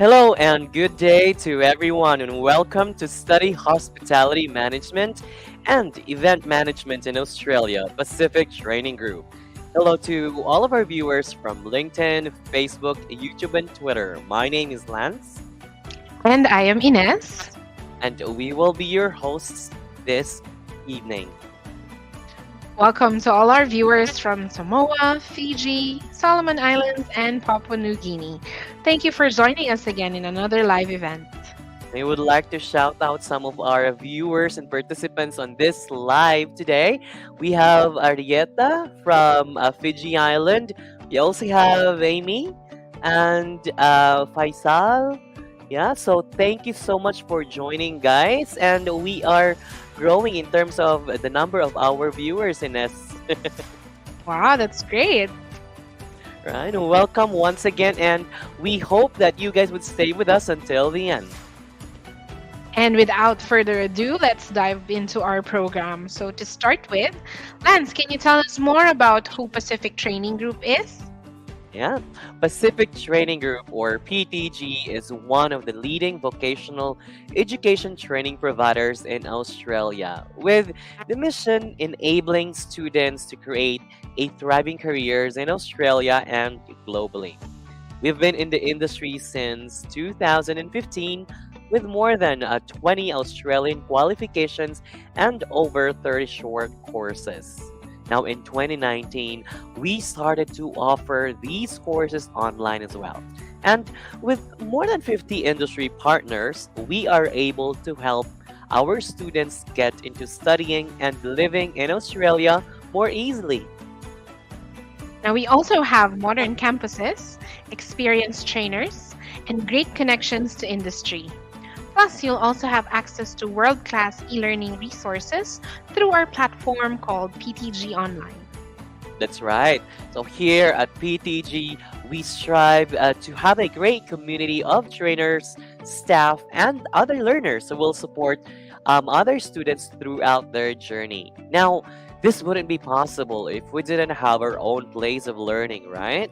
Hello and good day to everyone, and welcome to Study Hospitality Management and Event Management in Australia Pacific Training Group. Hello to all of our viewers from LinkedIn, Facebook, YouTube, and Twitter. My name is Lance, And I am Ines. and we will be your hosts this evening. Welcome to all our viewers from Samoa, Fiji, Solomon Islands, and Papua New Guinea. Thank you for joining us again in another live event. We would like to shout out some of our viewers and participants on this live today. We have Arieta from Fiji Island. We also have Amy and Faisal. Yeah, so thank you so much for joining, guys. And we are growing in terms of the number of our viewers in this. Wow, that's great. Right, welcome once again, and we hope that you guys would stay with us until the end. And without further ado, let's dive into our program. So to start with, Lance, can you tell us more about who Pacific Training Group is? Yeah, Pacific Training Group, or PTG, is one of the leading vocational education training providers in Australia, with the mission enabling students to create a thriving careers in Australia and globally. We've been in the industry since 2015 with more than 20 Australian qualifications and over 30 short courses. Now, in 2019, we started to offer these courses online as well. And with more than 50 industry partners, we are able to help our students get into studying and living in Australia more easily. Now, we also have modern campuses, experienced trainers, and great connections to industry. Plus, you'll also have access to world-class e-learning resources through our platform called PTG Online. That's right. So here at PTG, we strive to have a great community of trainers, staff, and other learners who will support other students throughout their journey. Now, this wouldn't be possible if we didn't have our own place of learning, right?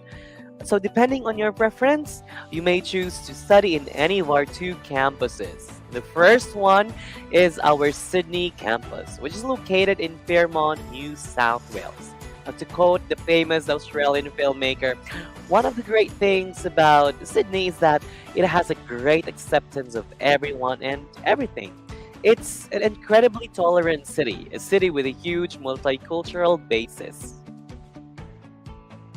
So depending on your preference, you may choose to study in any of our two campuses. The first one is our Sydney campus, which is located in Fairmont, New South Wales. Now, to quote the famous Australian filmmaker, one of the great things about Sydney is that it has a great acceptance of everyone and everything. It's an incredibly tolerant city, a city with a huge multicultural basis.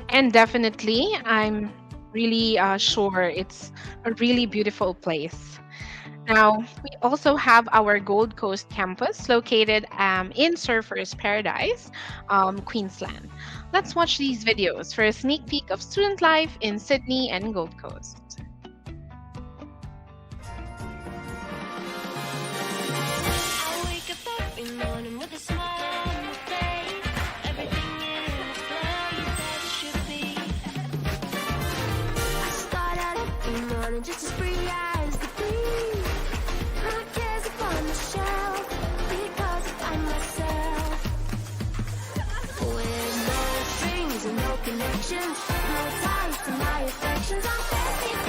And definitely, I'm really sure it's a really beautiful place. Now, we also have our Gold Coast campus located in Surfers Paradise, Queensland. Let's watch these videos for a sneak peek of student life in Sydney and Gold Coast. I wake up every morning with a smile on my face. Everything in its place as it should be. I start out every morning just as free as the breeze. My cares upon the shelf because I find myself with no strings and no connections, no ties to my affections. I'm fancy.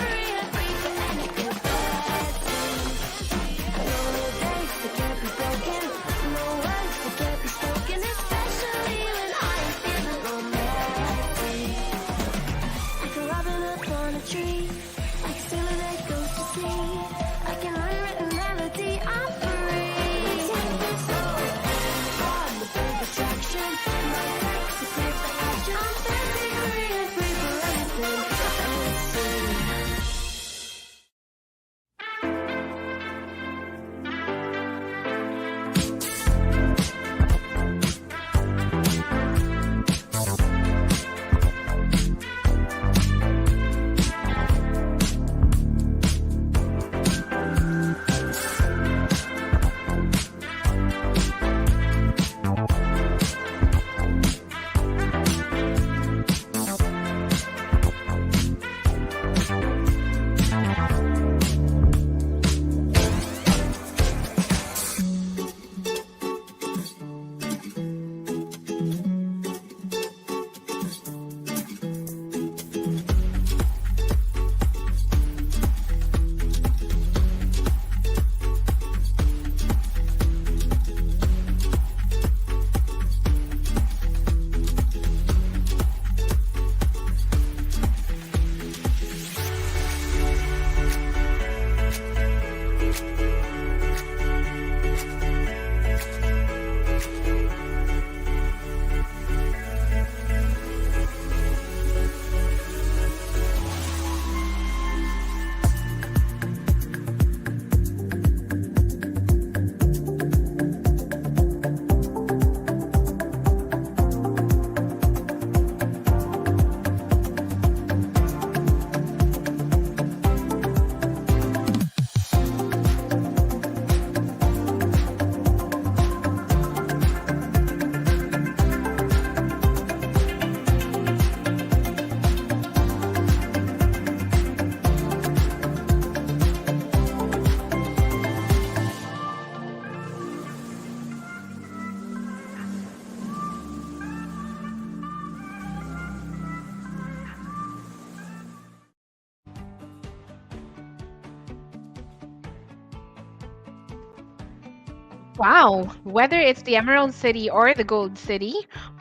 Wow, whether it's the Emerald City or the Gold City,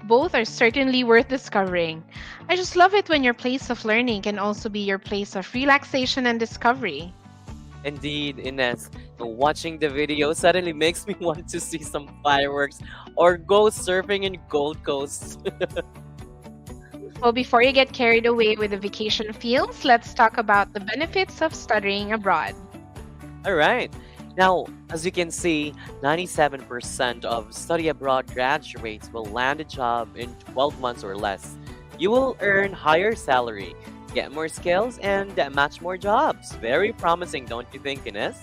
both are certainly worth discovering. I just love it when your place of learning can also be your place of relaxation and discovery. Indeed, Ines, watching the video suddenly makes me want to see some fireworks or go surfing in Gold Coast. Well, before you get carried away with the vacation feels, let's talk about the benefits of studying abroad. All right. Now, as you can see, 97% of study abroad graduates will land a job in 12 months or less. You will earn higher salary, get more skills, and match more jobs. Very promising, don't you think, Ines?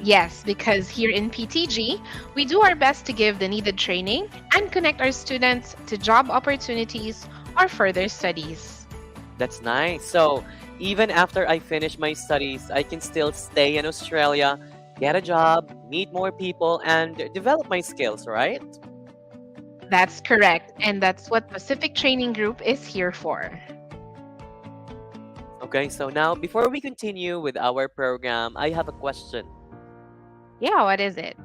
Yes, because here in PTG, we do our best to give the needed training and connect our students to job opportunities or further studies. That's nice. So, even after I finish my studies, I can still stay in Australia, get a job, meet more people, and develop my skills, right? That's correct, and that's what Pacific Training Group is here for. Okay, so now before we continue with our program, I have a question. Yeah, what is it?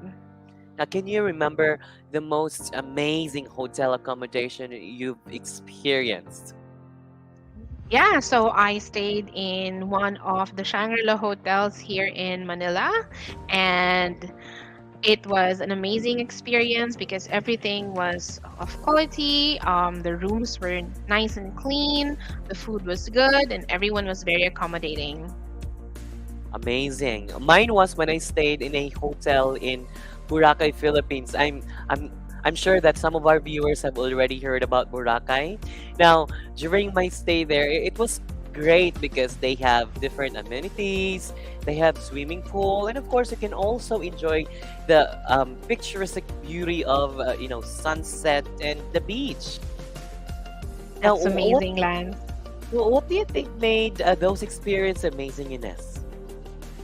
Now, can you remember the most amazing hotel accommodation you've experienced? Yeah, so I stayed in one of the Shangri-La hotels here in Manila, and it was an amazing experience because everything was of quality. The rooms were nice and clean, the food was good, and everyone was very accommodating. Amazing. Mine was when I stayed in a hotel in Boracay, Philippines. I'm sure that some of our viewers have already heard about Boracay. Now, during my stay there, it was great because they have different amenities, they have swimming pool, and of course, you can also enjoy the picturesque beauty of sunset and the beach. Now, That's amazing, Lance. what do you think made those experiences amazing, Ines?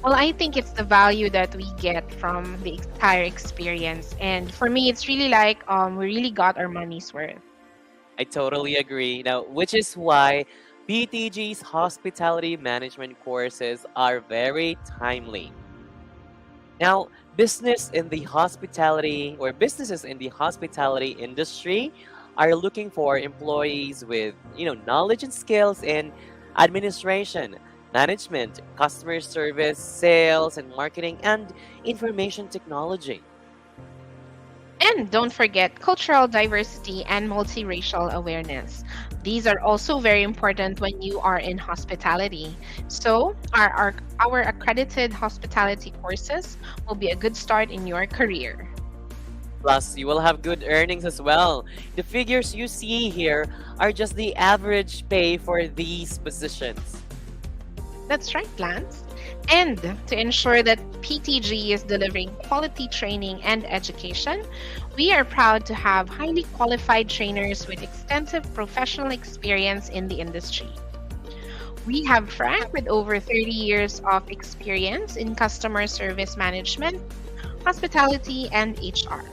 Well, I think it's the value that we get from the entire experience. And for me, it's really like we really got our money's worth. I totally agree. Now, which is why BTG's hospitality management courses are very timely. Now, businesses in the hospitality industry are looking for employees with, knowledge and skills in administration, management, customer service, sales and marketing, and information technology. And don't forget cultural diversity and multiracial awareness. These are also very important when you are in hospitality. So, our accredited hospitality courses will be a good start in your career. Plus, you will have good earnings as well. The figures you see here are just the average pay for these positions. That's right, Lance. And to ensure that PTG is delivering quality training and education, we are proud to have highly qualified trainers with extensive professional experience in the industry. We have Frank with over 30 years of experience in customer service management, hospitality, and HR.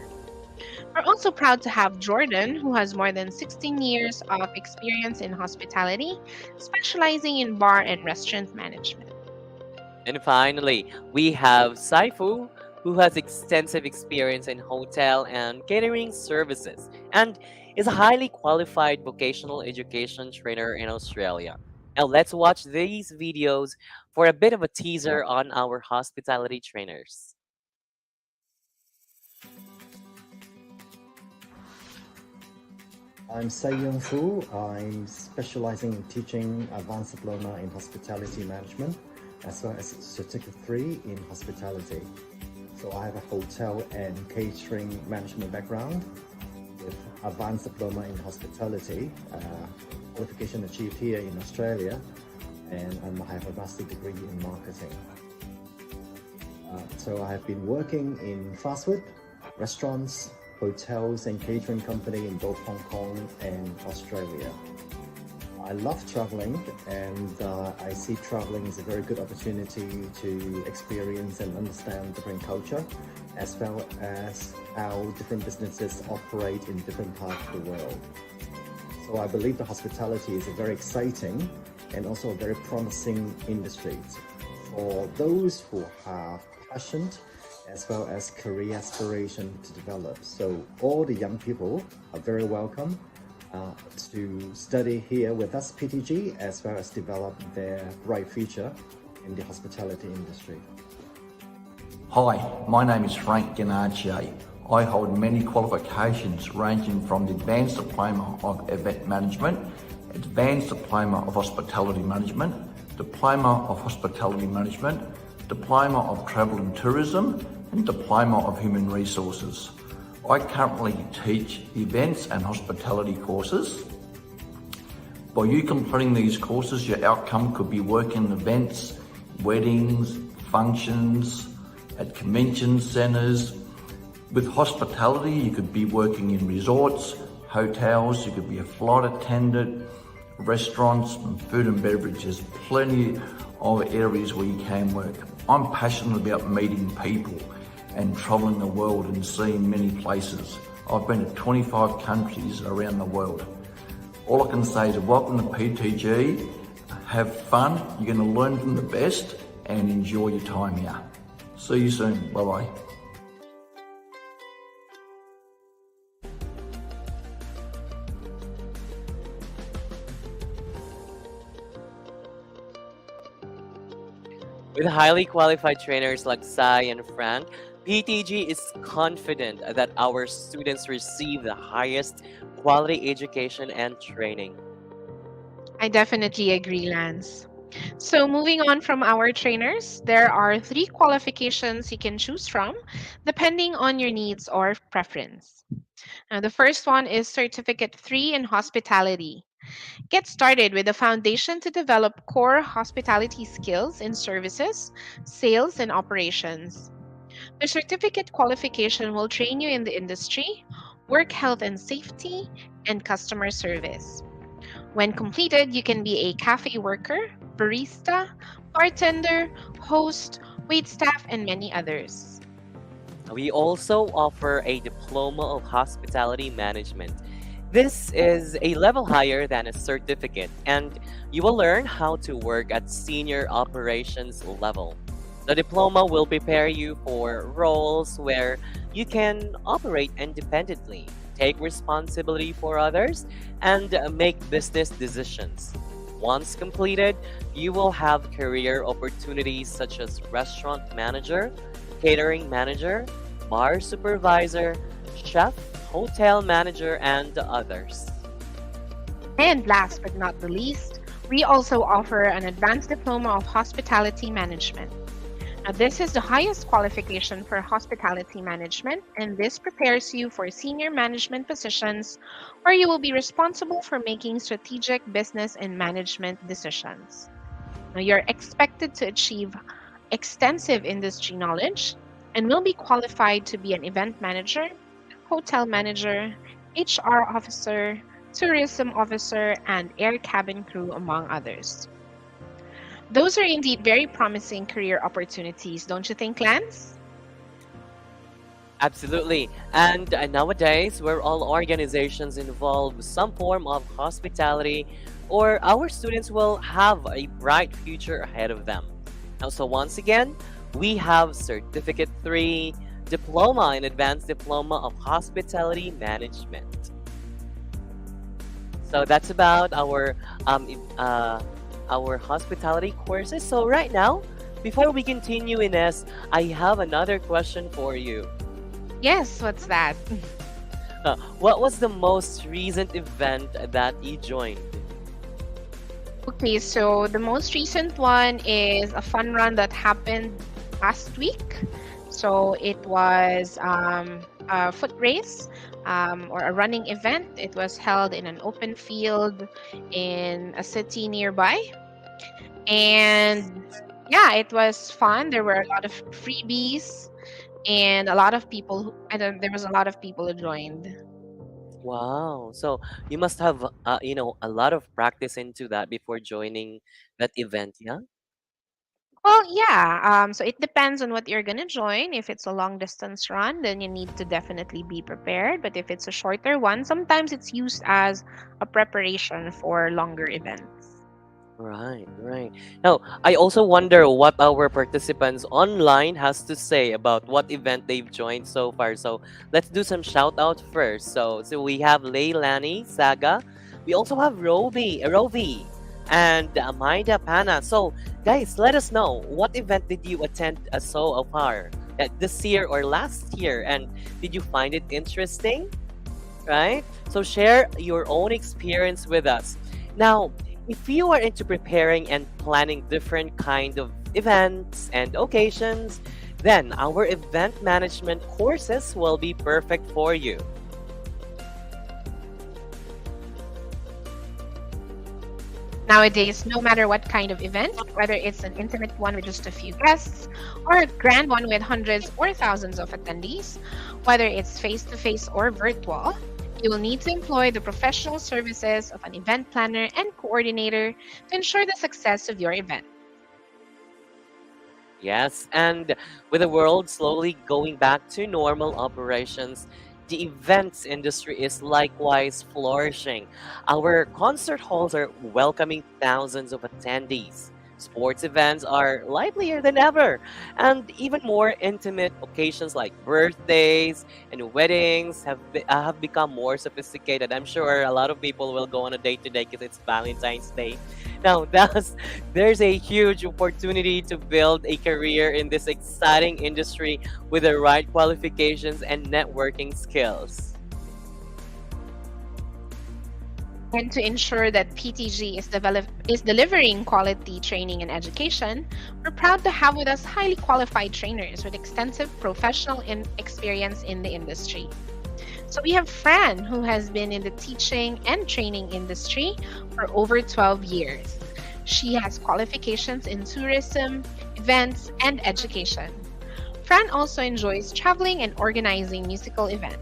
We're also proud to have Jordan, who has more than 16 years of experience in hospitality, specializing in bar and restaurant management. And finally, we have Saifu, who has extensive experience in hotel and catering services and is a highly qualified vocational education trainer in Australia. Now, let's watch these videos for a bit of a teaser on our hospitality trainers. I'm Young Fu. I'm specializing in teaching advanced diploma in hospitality management as well as certificate 3 in hospitality. So I have a hotel and catering management background with advanced diploma in hospitality, qualification achieved here in Australia, and I have a master's degree in marketing. So I have been working in fast food, restaurants, hotels and catering company in both Hong Kong and Australia. I love traveling, and I see traveling as a very good opportunity to experience and understand different culture, as well as how different businesses operate in different parts of the world. So I believe the hospitality is a very exciting and also a very promising industry for those who have passion as well as career aspiration to develop. So all the young people are very welcome to study here with us, PTG, as well as develop their bright future in the hospitality industry. Hi, my name is Frank Ganarche. I hold many qualifications ranging from the Advanced Diploma of Event Management, Advanced Diploma of Hospitality Management, Diploma of Hospitality Management, Diploma of Travel and Tourism, and Diploma of Human Resources. I currently teach events and hospitality courses. By you completing these courses, your outcome could be working in events, weddings, functions, at convention centres. With hospitality, you could be working in resorts, hotels, you could be a flight attendant, restaurants, and food and beverage. There's plenty of areas where you can work. I'm passionate about meeting people and travelling the world and seeing many places. I've been to 25 countries around the world. All I can say is welcome to PTG, have fun, you're going to learn from the best and enjoy your time here. See you soon, bye-bye. With highly qualified trainers like Sai and Frank, PTG is confident that our students receive the highest quality education and training. I definitely agree, Lance. So, moving on from our trainers, there are three qualifications you can choose from depending on your needs or preference. Now, the first one is Certificate 3 in Hospitality. Get started with a foundation to develop core hospitality skills in services, sales, and operations. The certificate qualification will train you in the industry, work health and safety, and customer service. When completed, you can be a cafe worker, barista, bartender, host, waitstaff, and many others. We also offer a Diploma of Hospitality Management. This is a level higher than a certificate, and you will learn how to work at senior operations level. The diploma will prepare you for roles where you can operate independently, take responsibility for others, and make business decisions. Once completed, you will have career opportunities such as restaurant manager, catering manager, bar supervisor, chef, hotel manager, and others. And last but not the least, we also offer an advanced diploma of hospitality management. Now, this is the highest qualification for hospitality management, and this prepares you for senior management positions where you will be responsible for making strategic business and management decisions. Now, you're expected to achieve extensive industry knowledge and will be qualified to be an event manager, hotel manager, HR officer, tourism officer, and air cabin crew, among others. Those are indeed very promising career opportunities, don't you think, Lance? Absolutely. And nowadays, where all organizations involve some form of hospitality, or our students will have a bright future ahead of them. Now, so once again, we have Certificate 3, Diploma and Advanced Diploma of Hospitality Management. So that's about our hospitality courses. So right now, before we continue, Ines, I have another question for you. Yes, what's that? What was the most recent event that you joined? Okay, so the most recent one is a fun run that happened last week. So it was a foot race or a running event. It was held in an open field in a city nearby. And yeah, it was fun. There were a lot of freebies and a lot of people, there was a lot of people who joined. Wow. So you must have, a lot of practice into that before joining that event, yeah? Well, yeah. So it depends on what you're gonna join. If it's a long distance run, then you need to definitely be prepared. But if it's a shorter one, sometimes it's used as a preparation for longer events. Right, right. Now, I also wonder what our participants online has to say about what event they've joined so far. So let's do some shout out first. So we have Leilani Saga. We also have Rovi, and Maida Pana. So guys, let us know what event did you attend so far this year or last year, and did you find it interesting? Right? So share your own experience with us. Now, if you are into preparing and planning different kind of events and occasions, then our event management courses will be perfect for you. Nowadays, no matter what kind of event, whether it's an intimate one with just a few guests or a grand one with hundreds or thousands of attendees, whether it's face to face or virtual, you will need to employ the professional services of an event planner and coordinator to ensure the success of your event. Yes, and with the world slowly going back to normal operations, the events industry is likewise flourishing. Our concert halls are welcoming thousands of attendees. Sports events are livelier than ever, and even more intimate occasions like birthdays and weddings have become more sophisticated. I'm sure a lot of people will go on a date today because it's Valentine's Day. Now, thus, there's a huge opportunity to build a career in this exciting industry with the right qualifications and networking skills. And to ensure that PTG is delivering quality training and education, we're proud to have with us highly qualified trainers with extensive professional experience in the industry. So we have Fran, who has been in the teaching and training industry for over 12 years. She has qualifications in tourism, events, and education. Fran also enjoys traveling and organizing musical events.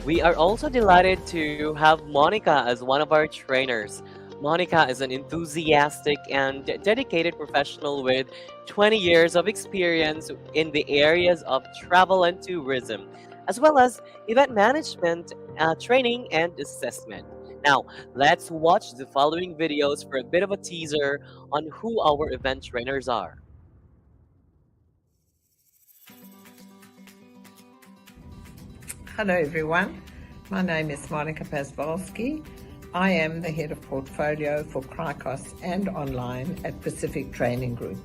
We are also delighted to have Monica as one of our trainers. Monica is an enthusiastic and dedicated professional with 20 years of experience in the areas of travel and tourism, as well as event management, training, and assessment. Now, let's watch the following videos for a bit of a teaser on who our event trainers are. Hello everyone, my name is Monica Pazwalski. I am the head of portfolio for Cricos and online at Pacific Training Group.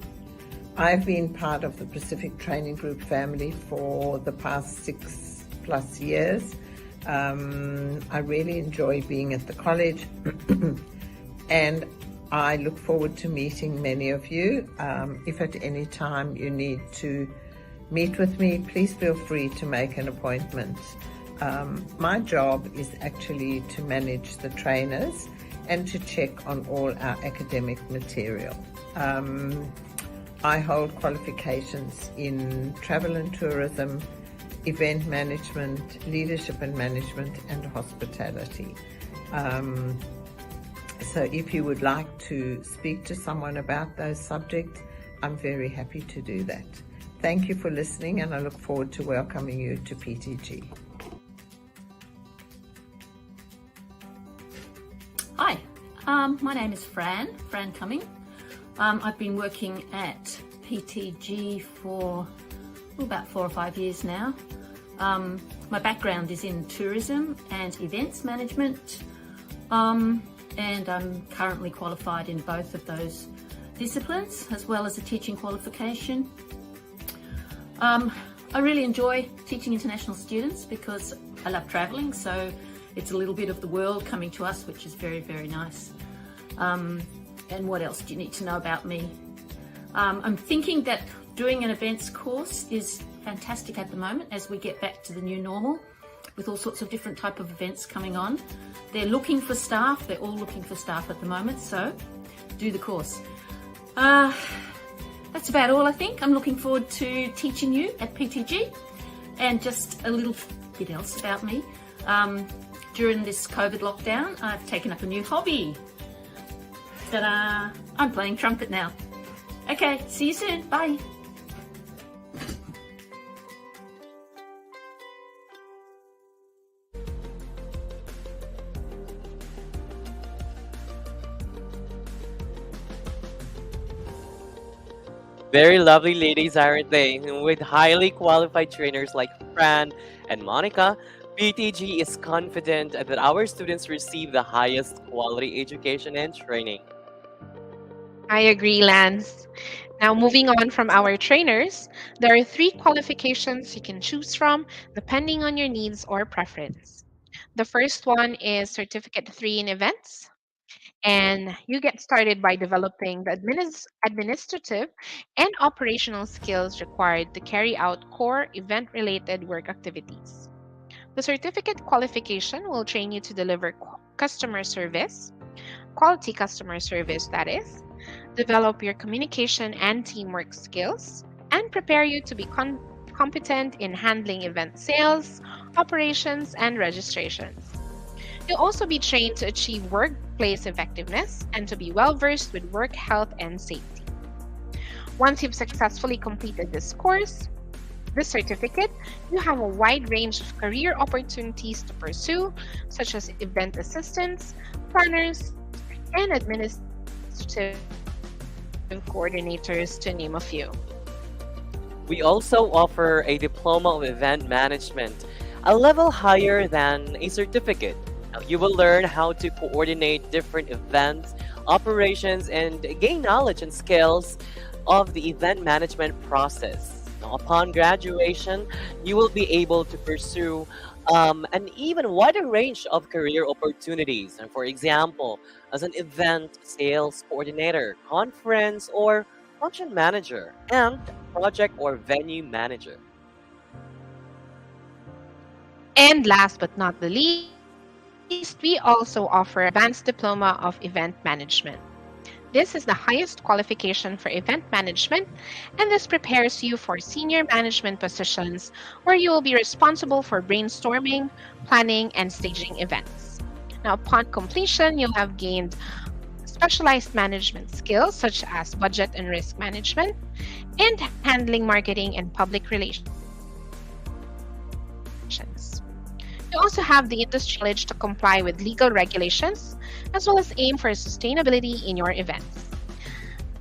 I've been part of the Pacific Training Group family for the past 6+ years. I really enjoy being at the college and I look forward to meeting many of you. If at any time you need to meet with me, please feel free to make an appointment. My job is actually to manage the trainers and to check on all our academic material. I hold qualifications in travel and tourism, event management, leadership and management, and hospitality. So if you would like to speak to someone about those subjects, I'm very happy to do that. Thank you for listening, and I look forward to welcoming you to PTG. Hi, my name is Fran Cumming. I've been working at PTG for about 4 or 5 years now. My background is in tourism and events management, and I'm currently qualified in both of those disciplines, as well as a teaching qualification. I really enjoy teaching international students because I love traveling, so it's a little bit of the world coming to us, which is very, very nice. And what else do you need to know about me? I'm thinking that doing an events course is fantastic at the moment as we get back to the new normal with all sorts of different type of events coming on. They're looking for staff, they're all looking for staff at the moment, so do the course. That's about all, I think. I'm looking forward to teaching you at PTG. And just a little bit else about me. During this COVID lockdown, I've taken up a new hobby. Ta-da! I'm playing trumpet now. Okay, see you soon. Bye. Very lovely ladies, aren't they? With highly qualified trainers like Fran and Monica, PTG is confident that our students receive the highest quality education and training. I agree, Lance. Now, moving on from our trainers, there are three qualifications you can choose from depending on your needs or preference. The first one is Certificate 3 in Events, and you get started by developing the administrative and operational skills required to carry out core event related work activities. The certificate qualification will train you to deliver customer service, quality customer service, that is, develop your communication and teamwork skills, and prepare you to be competent in handling event sales, operations, and registrations. You'll also be trained to achieve workplace effectiveness and to be well versed with work health and safety. Once you've successfully completed this course, this certificate, you have a wide range of career opportunities to pursue, such as event assistants, planners, and administrative coordinators, to name a few. We also offer a diploma of event management, a level higher than a certificate. Now, you will learn how to coordinate different events, operations, and gain knowledge and skills of the event management process. Now, upon graduation, you will be able to pursue an even wider range of career opportunities. And for example, as an event sales coordinator, conference or function manager, and project or venue manager. And last but not the least, we also offer Advanced Diploma of Event Management. This is the highest qualification for event management, and this prepares you for senior management positions where you will be responsible for brainstorming, planning, and staging events. Now, upon completion, you'll have gained specialized management skills such as budget and risk management and handling marketing and public relations. You also have the industry knowledge to comply with legal regulations, as well as aim for sustainability in your events.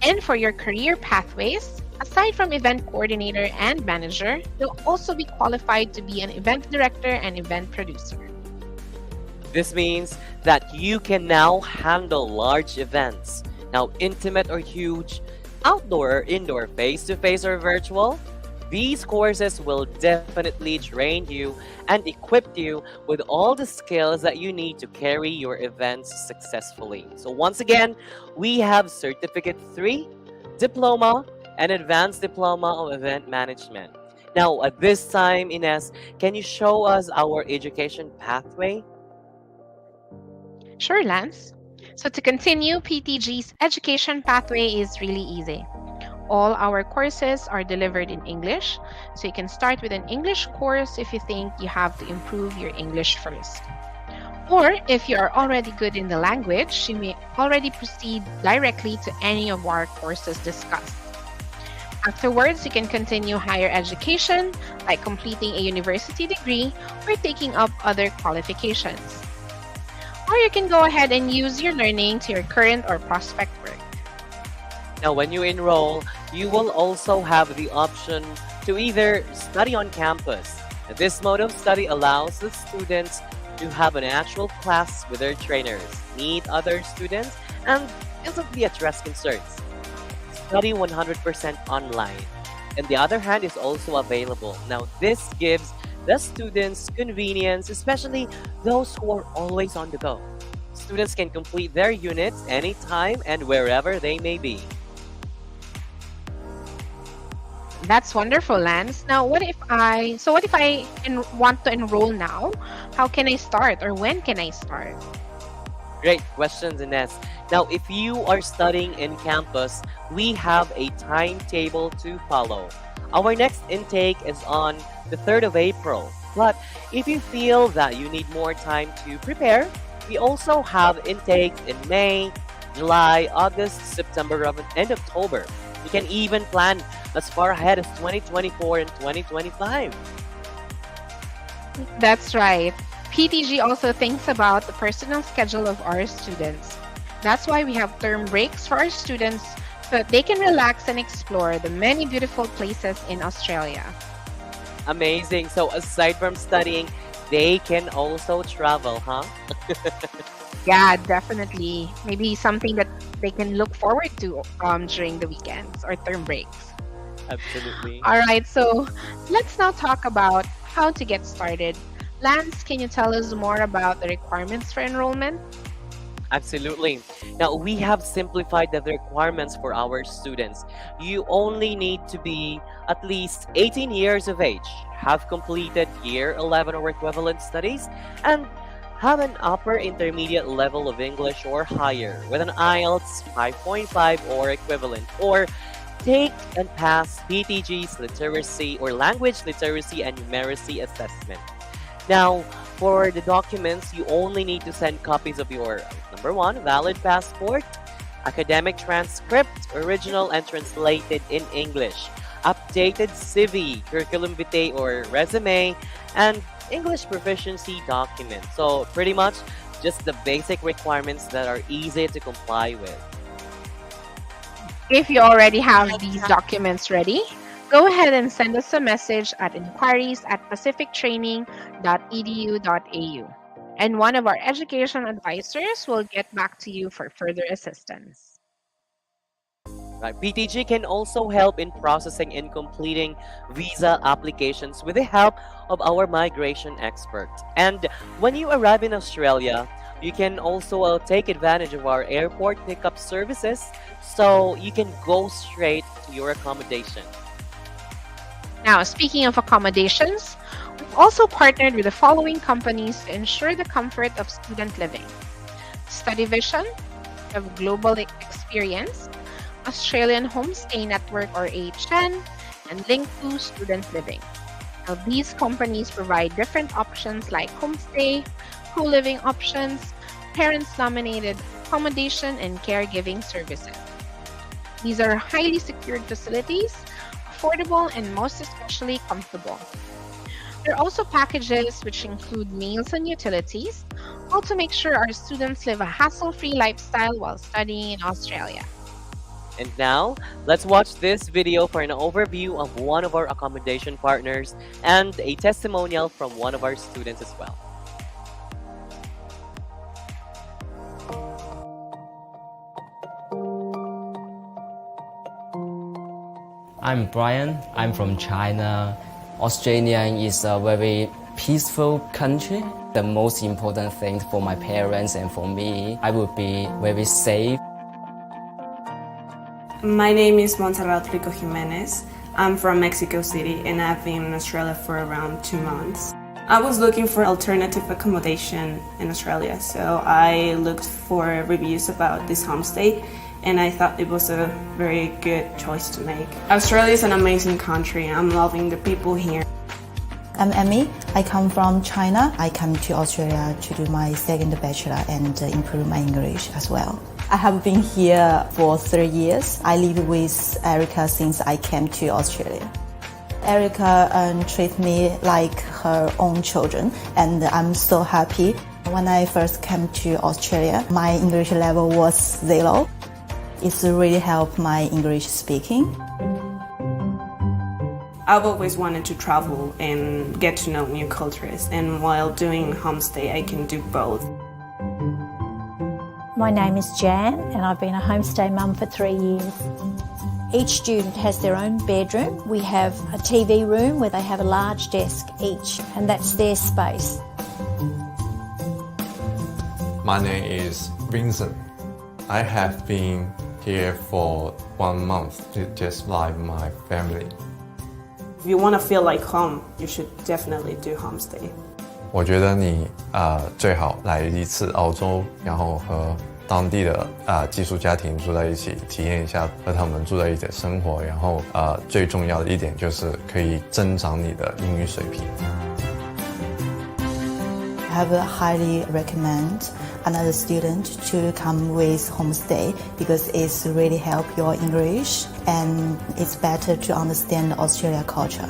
And for your career pathways, aside from event coordinator and manager, you'll also be qualified to be an event director and event producer. This means that you can now handle large events, now intimate or huge, outdoor or indoor, face-to-face or virtual. These courses will definitely train you and equip you with all the skills that you need to carry your events successfully. So once again, we have Certificate 3, Diploma, and Advanced Diploma of Event Management. Now, at this time, Ines, can you show us our education pathway? Sure, Lance. So to continue, PTG's education pathway is really easy. All our courses are delivered in English, so you can start with an English course if you think you have to improve your English first. Or if you are already good in the language, you may already proceed directly to any of our courses discussed. Afterwards, you can continue higher education, like completing a university degree or taking up other qualifications. Or you can go ahead and use your learning to your current or prospect work. Now, when you enroll, you will also have the option to either study on campus. This mode of study allows the students to have an actual class with their trainers, meet other students, and simply address concerns. Study 100% online. And the other hand is also available. Now, this gives the students convenience, especially those who are always on the go. Students can complete their units anytime and wherever they may be. That's wonderful, Lance. Now, what if I want to enroll now? How can I start, or when can I start? Great questions, Ines. Now, if you are studying in campus, we have a timetable to follow. Our next intake is on the 3rd of April. But if you feel that you need more time to prepare, we also have intakes in May, July, August, September, and October. You can even plan as far ahead as 2024 and 2025. That's right. PTG also thinks about the personal schedule of our students. That's why we have term breaks for our students so that they can relax and explore the many beautiful places in Australia. Amazing. So aside from studying, they can also travel, huh? Yeah, definitely. Maybe something that they can look forward to during the weekends or term breaks. Absolutely. All right, so let's now talk about how to get started. Lance, can you tell us more about the requirements for enrollment? Absolutely. Now, we have simplified the requirements for our students. You only need to be at least 18 years of age, have completed year 11 or equivalent studies, and have an upper intermediate level of English or higher with an IELTS 5.5 or equivalent, or take and pass PTG's literacy or language literacy and numeracy assessment. Now, for the documents, you only need to send copies of your number one, valid passport, academic transcript, original and translated in English, updated CV, curriculum vitae or resume, and English proficiency document. So pretty much just the basic requirements that are easy to comply with. If you already have these documents ready, go ahead and send us a message at inquiries@pacifictraining.edu.au. And one of our education advisors will get back to you for further assistance. Right. PTG can also help in processing and completing visa applications with the help of our migration expert. And when you arrive in Australia, you can also take advantage of our airport pickup services so you can go straight to your accommodation. Now, speaking of accommodations, we've also partnered with the following companies to ensure the comfort of student living: Study Vision, of Global Experience, Australian Homestay Network or AHN, and Link2 Student Living. Now, these companies provide different options like homestay, co-living options, parents-nominated accommodation, and caregiving services. These are highly secured facilities, affordable, and most especially comfortable. There are also packages which include meals and utilities, all to make sure our students live a hassle-free lifestyle while studying in Australia. And now, let's watch this video for an overview of one of our accommodation partners and a testimonial from one of our students as well. I'm Brian. I'm from China. Australia is a very peaceful country. The most important thing for my parents and for me, I would be very safe. My name is Montserrat Rico Jimenez. I'm from Mexico City and I've been in Australia for around 2 months. I was looking for alternative accommodation in Australia, so I looked for reviews about this homestay and I thought it was a very good choice to make. Australia is an amazing country. I'm loving the people here. I'm Emmy. I come from China. I come to Australia to do my second bachelor and improve my English as well. I have been here for 3 years. I live with Erica since I came to Australia. Erica treats me like her own children, and I'm so happy. When I first came to Australia, my English level was 0. It's really helped my English speaking. I've always wanted to travel and get to know new cultures, and while doing homestay, I can do both. My name is Jan and I've been a homestay mum for 3 years. Each student has their own bedroom. We have a TV room where they have a large desk each, and that's their space. My name is Vincent. I have been here for 1 month just like my family. If you want to feel like home, you should definitely do homestay. 我觉得你最好来一次澳洲，然后和当地的寄宿家庭住在一起，体验一下和他们住在一起的生活。然后最重要的一点就是可以增长你的英语水平。I have highly recommend another student to come with homestay because it's really help your English and it's better to understand Australia culture.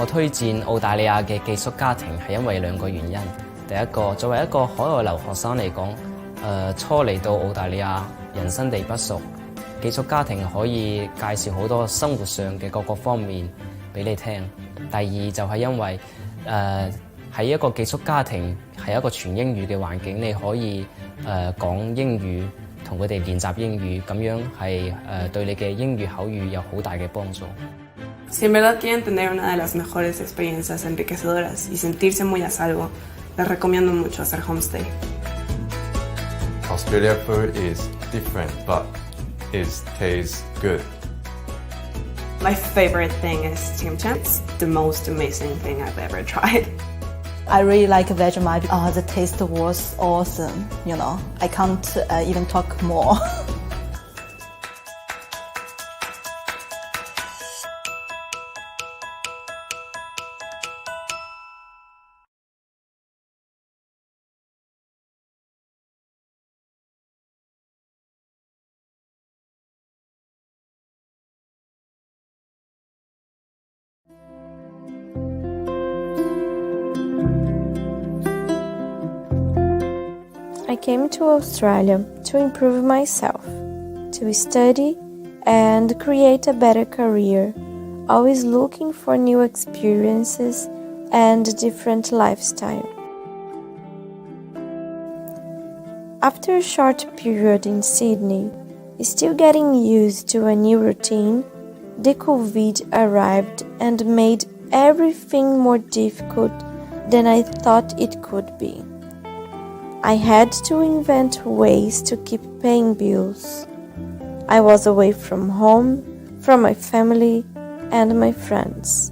我推薦澳大利亞嘅寄宿家庭係因為2個原因。第一個，作為一個海外留學生嚟講，初嚟到澳大利亞，人生地不熟，寄宿家庭可以介紹好多生活上嘅各個方面俾你聽。第二就係因為喺一個寄宿家庭係一個全英語嘅環境，你可以講英語，同佢哋練習英語，咁樣係對你嘅英語口語有好大嘅幫助。Si en verdad quieren tener una de las mejores experiencias enriquecedoras y sentirse muy a salvo, les recomiendo mucho hacer homestay. Australia food is different, but it tastes good. My favorite thing is Tim Chams, the most amazing thing I've ever tried. I really like Vegemite. The taste was awesome, you know. I can't even talk more. I came to Australia to improve myself, to study and create a better career, always looking for new experiences and different lifestyle. After a short period in Sydney, still getting used to a new routine, the COVID arrived and made everything more difficult than I thought it could be. I had to invent ways to keep paying bills. I was away from home, from my family and my friends.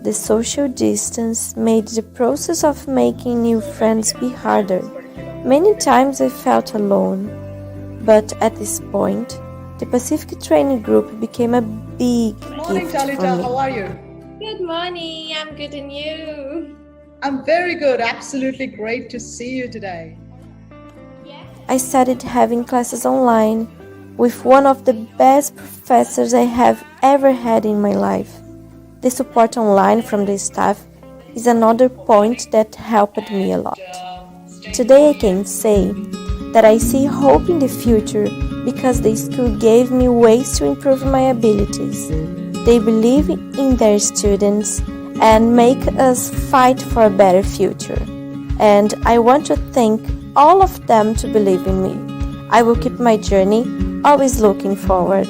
The social distance made the process of making new friends be harder. Many times I felt alone, but at this point, the Pacific Training Group became a big Morning, gift for Talita. me. How are you? Good morning. I'm good, and you? I'm very good. Absolutely great to see you today. I started having classes online with one of the best professors I have ever had in my life. The support online from the staff is another point that helped me a lot. Today I can say that I see hope in the future because the school gave me ways to improve my abilities. They believe in their students and make us fight for a better future. And I want to thank all of them to believe in me. I will keep my journey, always looking forward.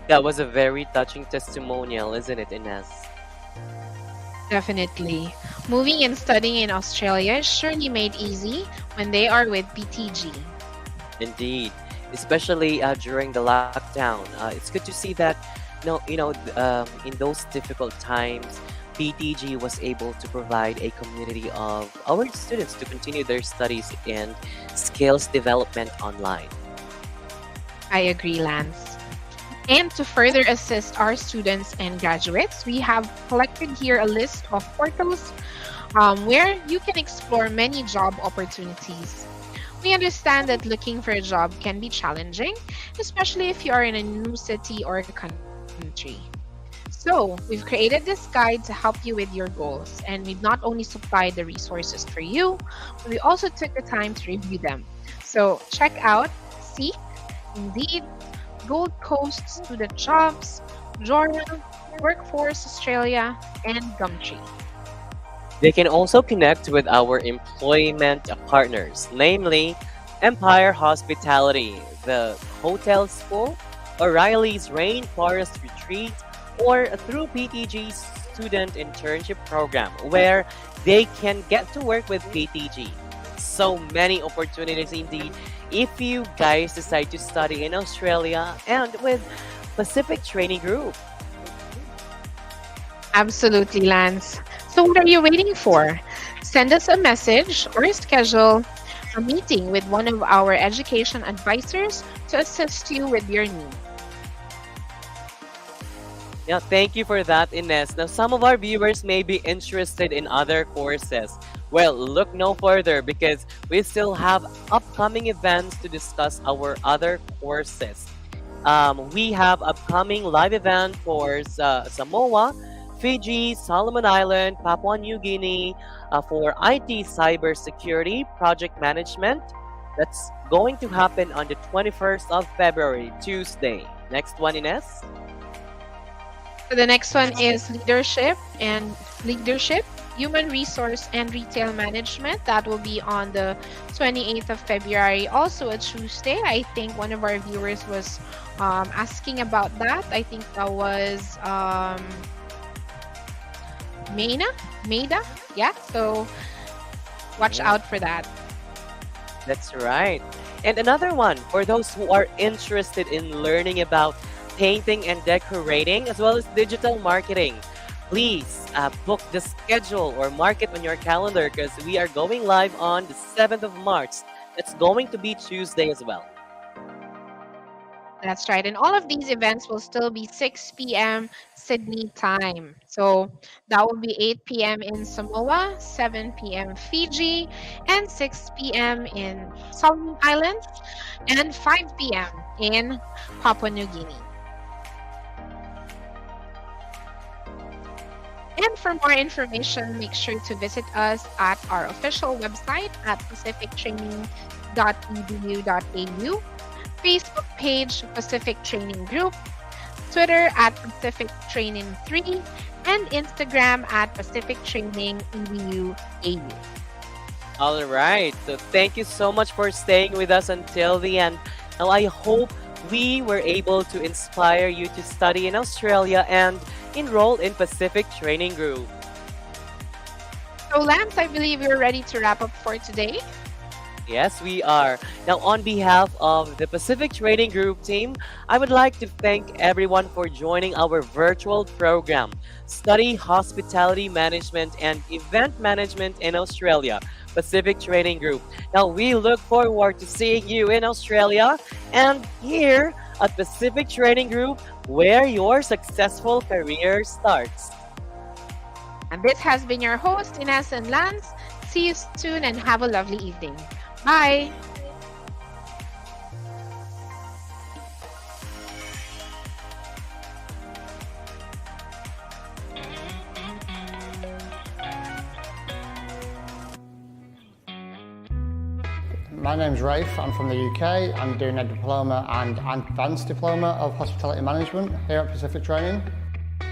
That was a very touching testimonial, isn't it, Ines? Definitely. Moving and studying in Australia is surely made easy when they are with PTG. Indeed, especially during the lockdown. It's good to see that, in those difficult times, PTG was able to provide a community of our students to continue their studies and skills development online. I agree, Lance. And to further assist our students and graduates, we have collected here a list of portals where you can explore many job opportunities. We understand that looking for a job can be challenging, especially if you are in a new city or country. So, we've created this guide to help you with your goals, and we've not only supplied the resources for you, but we also took the time to review them. So, check out Seek, Indeed, Gold Coast Student Jobs, Journal, Workforce Australia, and Gumtree. They can also connect with our employment partners, namely Empire Hospitality, the Hotel School, O'Reilly's Rainforest Retreat, or through PTG's Student Internship Program, where they can get to work with PTG. So many opportunities indeed if you guys decide to study in Australia and with Pacific Training Group. Absolutely, Lance. So what are you waiting for? Send us a message or schedule a meeting with one of our education advisors to assist you with your needs. Yeah, thank you for that, Ines. Now, some of our viewers may be interested in other courses. Well, look no further because we still have upcoming events to discuss our other courses. We have upcoming live event for Samoa, Fiji, Solomon Island, Papua New Guinea for IT cybersecurity project management. That's going to happen on the 21st of February, Tuesday. Next one, Ines. So the next one is leadership, human resource and retail management. That will be on the 28th of February, also a Tuesday. I think one of our viewers was asking about that. I think that was Maida. Yeah, so watch out for that. That's right. And another one for those who are interested in learning about painting and decorating as well as digital marketing. Please book the schedule or mark it on your calendar because we are going live on the 7th of March. It's going to be Tuesday as well. That's right. And all of these events will still be 6 p.m. Sydney time. So that will be 8 p.m. in Samoa, 7 p.m. Fiji, and 6 p.m. in Solomon Islands, and 5 p.m. in Papua New Guinea. And for more information, make sure to visit us at our official website at pacifictraining.edu.au, Facebook page Pacific Training Group, Twitter at Pacific Training 3, and Instagram at Pacific Training EDU AU. All right. So thank you so much for staying with us until the end. Now, I hope we were able to inspire you to study in Australia and enroll in Pacific Training Group. So, Lance, I believe we're ready to wrap up for today. Yes, we are. Now, on behalf of the Pacific Training Group team, I would like to thank everyone for joining our virtual program, Study Hospitality Management and Event Management in Australia, Pacific Training Group. Now, we look forward to seeing you in Australia and here at Pacific Training Group, where your successful career starts. And this has been your host, Ines and Lance. See you soon and have a lovely evening. Bye. My name's Rafe, I'm from the UK. I'm doing a diploma and advanced diploma of hospitality management here at Pacific Training.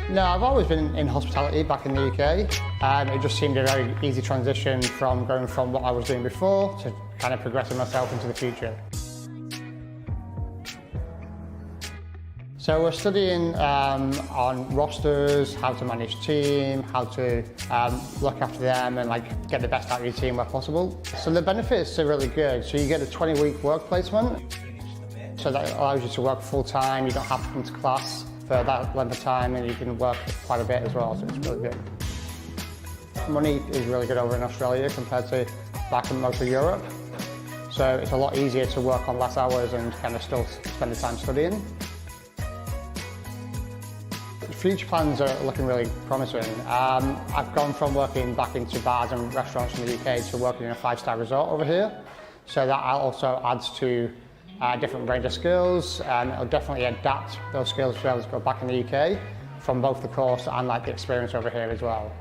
No, I've always been in hospitality back in the UK. It just seemed a very easy transition from going from what I was doing before to kind of progressing myself into the future. So we're studying on rosters, how to manage team, how to look after them and get the best out of your team where possible. So the benefits are really good. So you get a 20-week work placement. So that allows you to work full time, you don't have to come to class for that length of time and you can work quite a bit as well, so it's really good. Money is really good over in Australia compared to back in most of Europe. So it's a lot easier to work on less hours and kind of still spend the time studying. Future plans are looking really promising. I've gone from working back into bars and restaurants in the UK to working in a 5-star resort over here. So that also adds to a different range of skills. It'll definitely adapt those skills to be able to go back in the UK from both the course and the experience over here as well.